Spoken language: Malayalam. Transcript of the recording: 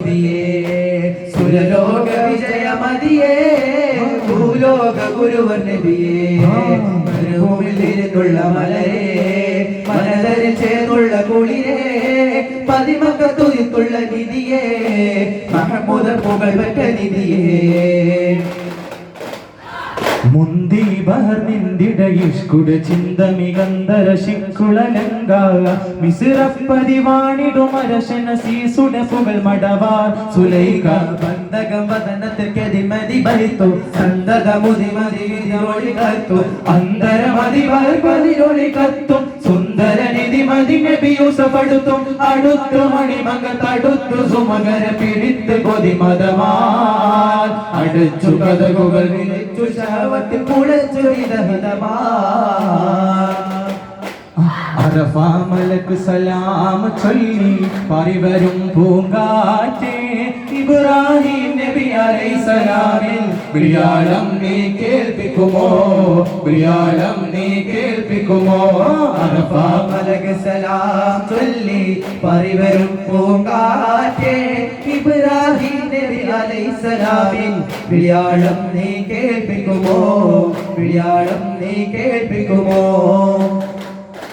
നബിയേ സുരലോക വിജയമതിയേ ഭൂലോക ഗുരുവർ നബിയേ മരുഭൂമിയിലിരുന്നുള്ള മലരേ മനതരിൽ ചേർന്നുള്ള കുളിരേ പതിമക്കത്തുതിത്തുള്ള നിധിയേ മഹമൂദർ പുകൾ പെറ്റ നിധിയേ മുന്തി ബഹർ നിന്ദിട ഇഷ്കുട ചിന്തമികന്ധര ശിക്കുളലങ്ക മിസിറപ്പതിവാണിടുമരശന സീസുട പുകൾ മടവാർ സുലൈക ബന്ധകം വദനത്തിൽ കെതിമതി ബഹിത്തു സന്തത മുതിമതി വിധിയൊളി കത്തു അന്തരമതി പതിരൊളി കത്തും സുന്ദര നിധി മതി നബി യൂസഫ് അടുത്തും അടുത്തു മണിമക തടുത്തു സുമകര പിടിത്ത് കൊതിമതമാൽ അടച്ചു കഥകുകൾ വിളിച്ചു ശാവത്തിൽ പുളച്ചു വിധവിധമാ അറഫാ മലക്ക് സലാം ചൊല്ലി പരിവരും പൂങ്കാറ്റേ ഇബ്രാഹിം നബി അലൈഹിസ്സലാമിൽ വിളിയാളം നീ കേൾപ്പിക്കുമോ വിളിയാളം നീ കേൾപ്പിക്കുമോ അറഫാ മലക്ക് സലാം ചൊല്ലി പരിവരും പൂങ്കാറ്റേ ഇബ്രാഹിം നബി അലൈഹിസ്സലാമിൽ വിളിയാളം നീ കേൾപ്പിക്കുമോ വിളിയാളം നീ കേൾപ്പിക്കുമോ